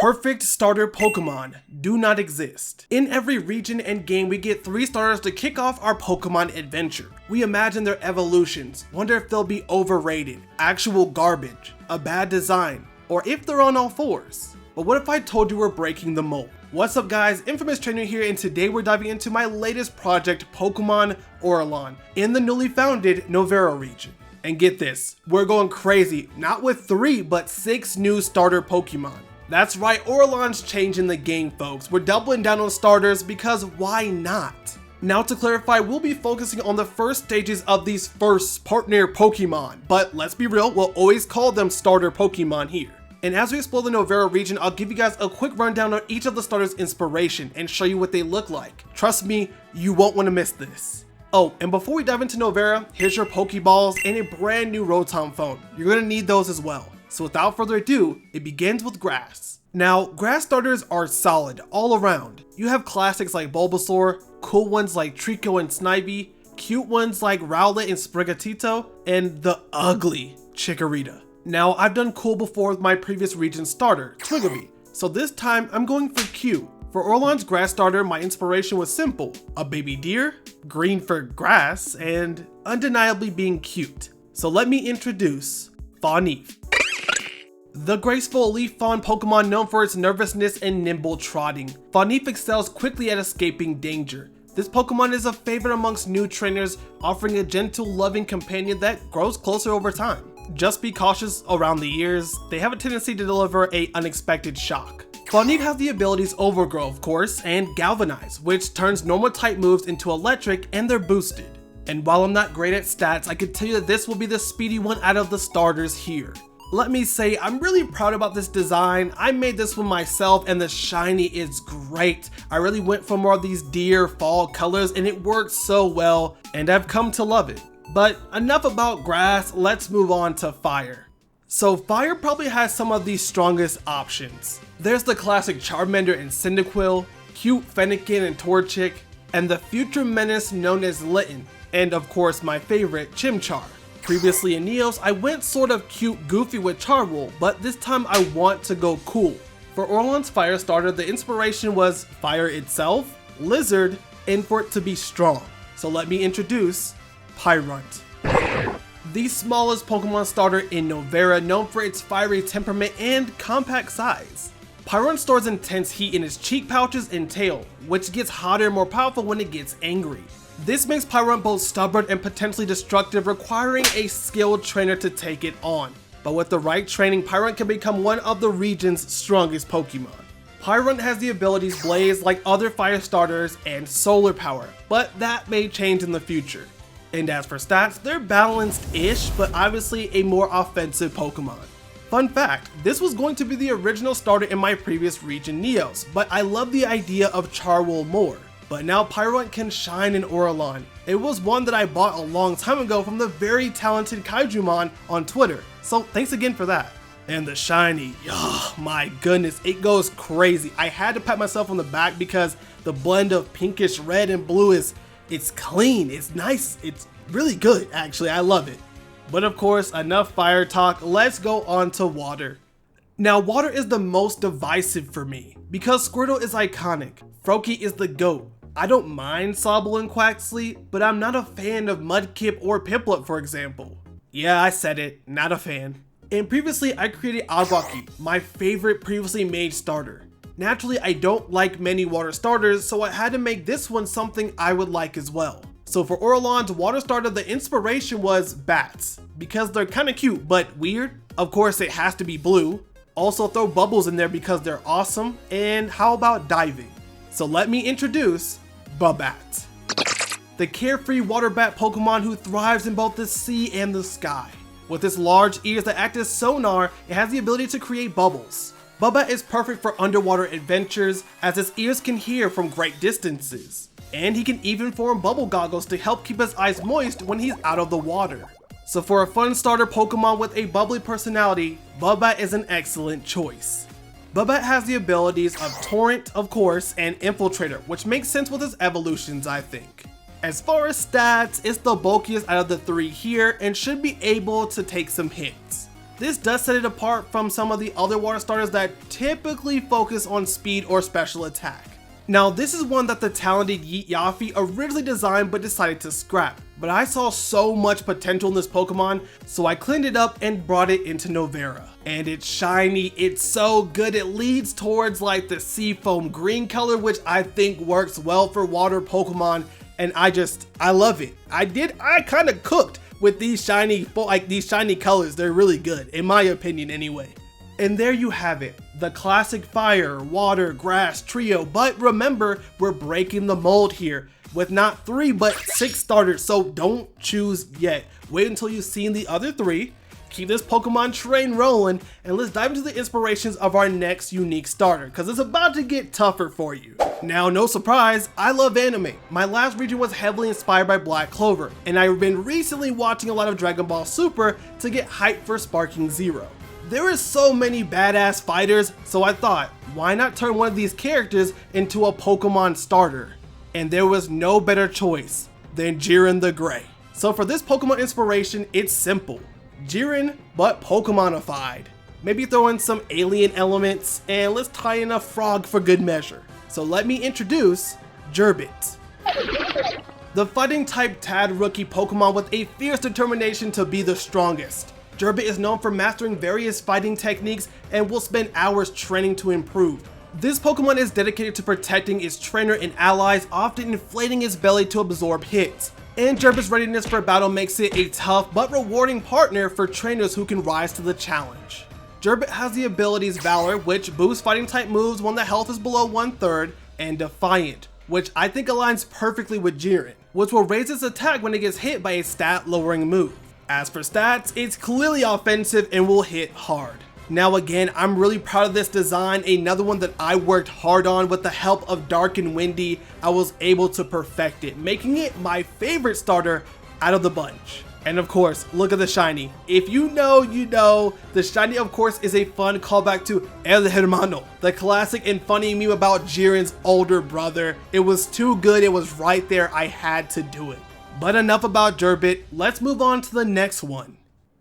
Perfect starter Pokemon do not exist. In every region and game, we get 3 starters to kick off our Pokemon adventure. We imagine their evolutions, wonder if they'll be overrated, actual garbage, a bad design, or if they're on all fours. But what if I told you we're breaking the mold? What's up guys, InfamousTrainer here, and today we're diving into my latest project, Pokemon Auralon, in the newly founded Novera Region. And get this, we're going crazy, not with 3, but 6 new starter Pokemon. That's right, Auralon's changing the game, folks. We're doubling down on starters because why not? Now to clarify, we'll be focusing on the first stages of these first partner Pokemon, but let's be real, we'll always call them starter Pokemon here. And as we explore the Novera region, I'll give you guys a quick rundown on each of the starters' inspiration and show you what they look like. Trust me, you won't want to miss this. Oh, and before we dive into Novera, here's your Pokeballs and a brand new Rotom phone. You're gonna need those as well. So without further ado, it begins with grass. Now, grass starters are solid all around. You have classics like Bulbasaur, cool ones like Trico and Snivy, cute ones like Rowlet and Sprigatito, and the ugly Chikorita. Now, I've done cool before with my previous region starter, Twiggy, so this time I'm going for cute. For Auralon's grass starter, my inspiration was simple: a baby deer, green for grass, and undeniably being cute. So let me introduce Fawnif, the graceful leaf fawn Pokemon known for its nervousness and nimble trotting. Fawnif excels quickly at escaping danger. This Pokemon is a favorite amongst new trainers, offering a gentle, loving companion that grows closer over time. Just be cautious around the ears, they have a tendency to deliver an unexpected shock. Fawnif has the abilities Overgrow, of course, and Galvanize, which turns normal type moves into electric, and they're boosted. And while I'm not great at stats, I can tell you that this will be the speedy one out of the starters here. Let me say, I'm really proud about this design. I made this one myself and the shiny is great. I really went for more of these deer fall colors and it worked so well, and I've come to love it. But enough about grass, let's move on to fire. So fire probably has some of the strongest options. There's the classic Charmander and Cyndaquil, cute Fennekin and Torchic, and the future menace known as Litten, and of course my favorite, Chimchar. Previously in Neos, I went sort of cute goofy with Charwool, but this time I want to go cool. For Auralon's fire starter, the inspiration was fire itself, lizard, and for it to be strong. So let me introduce Pyrunt, the smallest Pokemon starter in Novera, known for its fiery temperament and compact size. Pyrunt stores intense heat in its cheek pouches and tail, which gets hotter and more powerful when it gets angry. This makes Pyrunt both stubborn and potentially destructive, requiring a skilled trainer to take it on. But with the right training, Pyrunt can become one of the region's strongest Pokemon. Pyrunt has the abilities Blaze like other fire starters and Solar Power, but that may change in the future. And as for stats, they're balanced-ish, but obviously a more offensive Pokemon. Fun fact, this was going to be the original starter in my previous region Neos, but I love the idea of Charwool more. But now Pyrunt can shine in Auralon. It was one that I bought a long time ago from the very talented Kaijumon on Twitter, so thanks again for that. And the shiny, oh my goodness, it goes crazy. I had to pat myself on the back because the blend of pinkish red and blue it's clean, it's nice, it's really good actually, I love it. But of course, enough fire talk, let's go on to water. Now water is the most divisive for me, because Squirtle is iconic, Froakie is the GOAT. I don't mind Sobble and Quaxly, but I'm not a fan of Mudkip or Piplup, for example. Yeah, I said it, not a fan. And previously I created Agwaki, my favorite previously made starter. Naturally, I don't like many water starters, so I had to make this one something I would like as well. So for Auralon's water starter, the inspiration was bats, because they're kinda cute, but weird. Of course, it has to be blue. Also throw bubbles in there because they're awesome. And how about diving? So let me introduce Bubat, the carefree water bat Pokemon who thrives in both the sea and the sky. With its large ears that act as sonar, it has the ability to create bubbles. Bubat is perfect for underwater adventures, as his ears can hear from great distances. And he can even form bubble goggles to help keep his eyes moist when he's out of the water. So for a fun starter Pokemon with a bubbly personality, Bubat is an excellent choice. Bubat has the abilities of Torrent, of course, and Infiltrator, which makes sense with his evolutions, I think. As far as stats, it's the bulkiest out of the 3 here and should be able to take some hits. This does set it apart from some of the other water starters that typically focus on speed or special attack. Now this is one that the talented Yeet Yaffy originally designed but decided to scrap, but I saw so much potential in this Pokemon, so I cleaned it up and brought it into Novera. And it's shiny, it's so good, it leads towards like the Seafoam green color, which I think works well for water Pokemon, and I love it. I kind of cooked with these shiny colors. They're really good, in my opinion anyway. And there you have it, the classic fire, water, grass trio, but remember, we're breaking the mold here with not 3 but 6 starters, so don't choose yet. Wait until you've seen the other 3, keep this Pokemon train rolling, and let's dive into the inspirations of our next unique starter, because it's about to get tougher for you. Now, no surprise, I love anime. My last region was heavily inspired by Black Clover, and I've been recently watching a lot of Dragon Ball Super to get hyped for Sparking Zero. There is so many badass fighters, so I thought, why not turn one of these characters into a Pokemon starter? And there was no better choice than Jiren the Grey. So for this Pokemon inspiration, it's simple. Jiren, but Pokemonified. Maybe throw in some alien elements, and let's tie in a frog for good measure. So let me introduce Gerbit. The fighting type Tad rookie Pokemon with a fierce determination to be the strongest. Gerbit is known for mastering various fighting techniques and will spend hours training to improve. This Pokemon is dedicated to protecting its trainer and allies, often inflating its belly to absorb hits. And Gerbit's readiness for battle makes it a tough but rewarding partner for trainers who can rise to the challenge. Gerbit has the abilities Valor, which boosts fighting type moves when the health is below 1/3, and Defiant, which I think aligns perfectly with Jiren, which will raise its attack when it gets hit by a stat lowering move. As for stats, it's clearly offensive and will hit hard. Now again, I'm really proud of this design, another one that I worked hard on. With the help of Dark and Windy, I was able to perfect it, making it my favorite starter out of the bunch. And of course, look at the shiny. If you know, you know. The shiny of course is a fun callback to El Hermano, the classic and funny meme about Jiren's older brother. It was too good, it was right there, I had to do it. But enough about Gerbit, let's move on to the next one.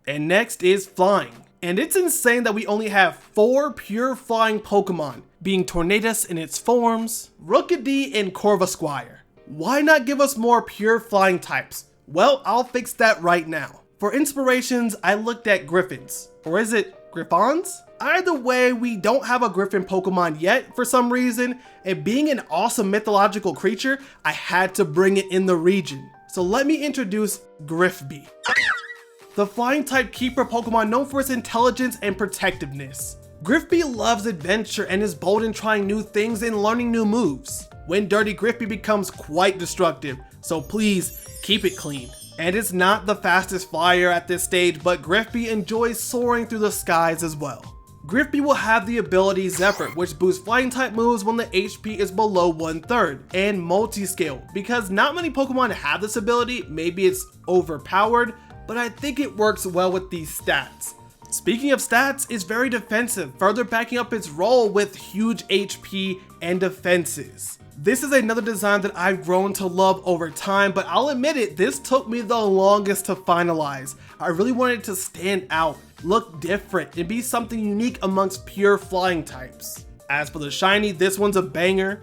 And next is Flying. And it's insane that we only have 4 pure flying Pokemon, being Tornadus in its forms, Rookidee, and Corvisquire. Why not give us more pure flying types? Well, I'll fix that right now. For inspirations, I looked at Griffins. Or is it Griffons? Either way, we don't have a Griffin Pokemon yet for some reason, and being an awesome mythological creature, I had to bring it in the region. So let me introduce Griffbee. The flying type keeper Pokemon known for its intelligence and protectiveness. Griffbee loves adventure and is bold in trying new things and learning new moves. When dirty, Griffbee becomes quite destructive, so please keep it clean. And it's not the fastest flyer at this stage, but Griffbee enjoys soaring through the skies as well. Griffbee will have the ability Zephyr, which boosts flying type moves when the HP is below 1/3, and Multiscale. Because not many Pokemon have this ability, maybe it's overpowered, but I think it works well with these stats. Speaking of stats, it's very defensive, further backing up its role with huge HP and defenses. This is another design that I've grown to love over time, but I'll admit it, this took me the longest to finalize. I really wanted it to stand out, look different, and be something unique amongst pure flying types. As for the shiny, this one's a banger.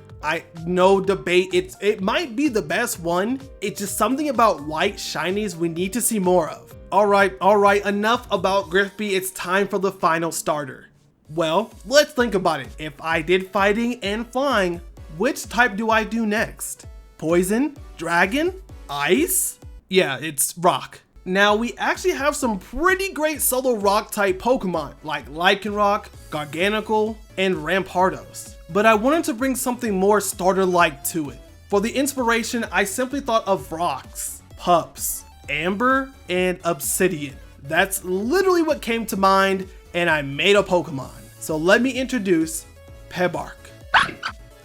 No debate, it might be the best one. It's just something about white shinies we need to see more of. Alright, enough about Griffbee, it's time for the final starter. Well, let's think about it. If I did fighting and flying, which type do I do next? Poison? Dragon? Ice? Yeah, it's rock. Now we actually have some pretty great solo rock type Pokemon like Lycanroc, Garganacl, and Rampardos. But I wanted to bring something more starter-like to it. For the inspiration, I simply thought of rocks, pups, amber, and obsidian. That's literally what came to mind, and I made a Pokemon. So let me introduce Pebark.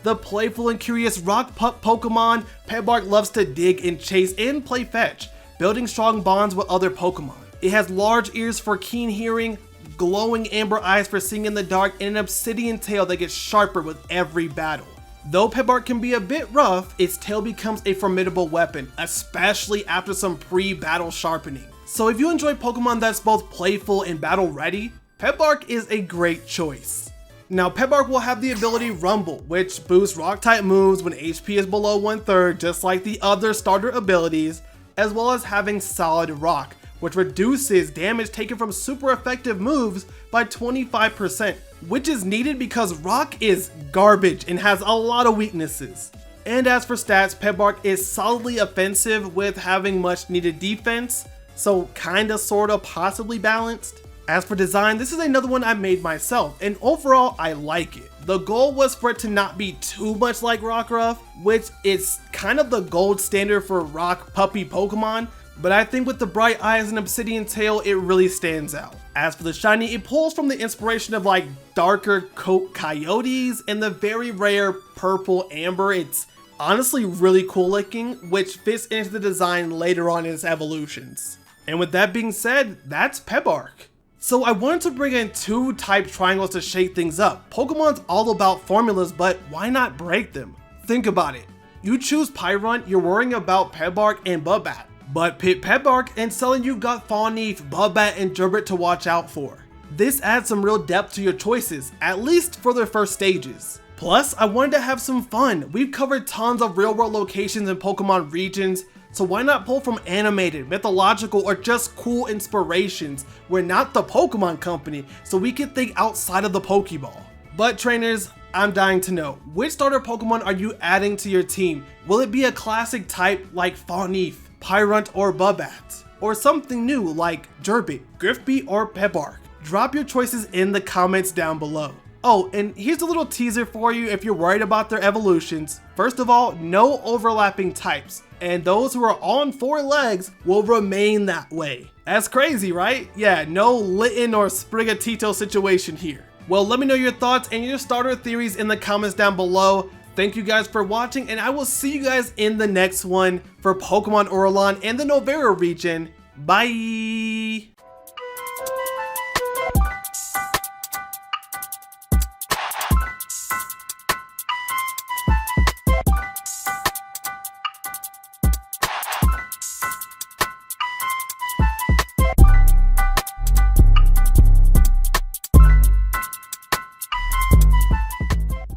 The playful and curious rock pup Pokemon, Pebark loves to dig and chase and play fetch, building strong bonds with other Pokemon. It has large ears for keen hearing, glowing amber eyes for seeing in the dark, and an obsidian tail that gets sharper with every battle. Though Pebark can be a bit rough, its tail becomes a formidable weapon, especially after some pre-battle sharpening. So if you enjoy Pokemon that's both playful and battle ready, Petbark is a great choice. Now Petbark will have the ability Rumble, which boosts rock type moves when HP is below 1/3 just like the other starter abilities, as well as having Solid Rock, which reduces damage taken from super effective moves by 25%, which is needed because Rock is garbage and has a lot of weaknesses. And as for stats, Petbark is solidly offensive with having much needed defense, so kinda sorta possibly balanced. As for design, this is another one I made myself, and overall I like it. The goal was for it to not be too much like Rockruff, which is kind of the gold standard for rock puppy Pokemon, but I think with the bright eyes and obsidian tail, it really stands out. As for the shiny, it pulls from the inspiration of like darker coyotes and the very rare purple amber. It's honestly really cool looking, which fits into the design later on in its evolutions. And with that being said, that's Petbark. So I wanted to bring in 2 type triangles to shake things up. Pokemon's all about formulas, but why not break them? Think about it. You choose Pyrunt, you're worrying about Petbark and Bubbat. But pick Petbark and suddenly you've got Fawneef, Bubbat, and Gerbert to watch out for. This adds some real depth to your choices, at least for their first stages. Plus, I wanted to have some fun. We've covered tons of real world locations in Pokemon regions, so why not pull from animated, mythological, or just cool inspirations? We're not the Pokemon company, so we can think outside of the Pokeball. But trainers, I'm dying to know, which starter Pokemon are you adding to your team? Will it be a classic type like Fawneef, Pyrunt, or Bubbat? Or something new like Gerbert, Grifby, or Petbark? Drop your choices in the comments down below. Oh, and here's a little teaser for you if you're worried about their evolutions. First of all, no overlapping types, and those who are on 4 legs will remain that way. That's crazy, right? Yeah, no Litten or Sprigatito situation here. Well, let me know your thoughts and your starter theories in the comments down below. Thank you guys for watching, and I will see you guys in the next one for Pokemon Auralon and the Novera region. Bye!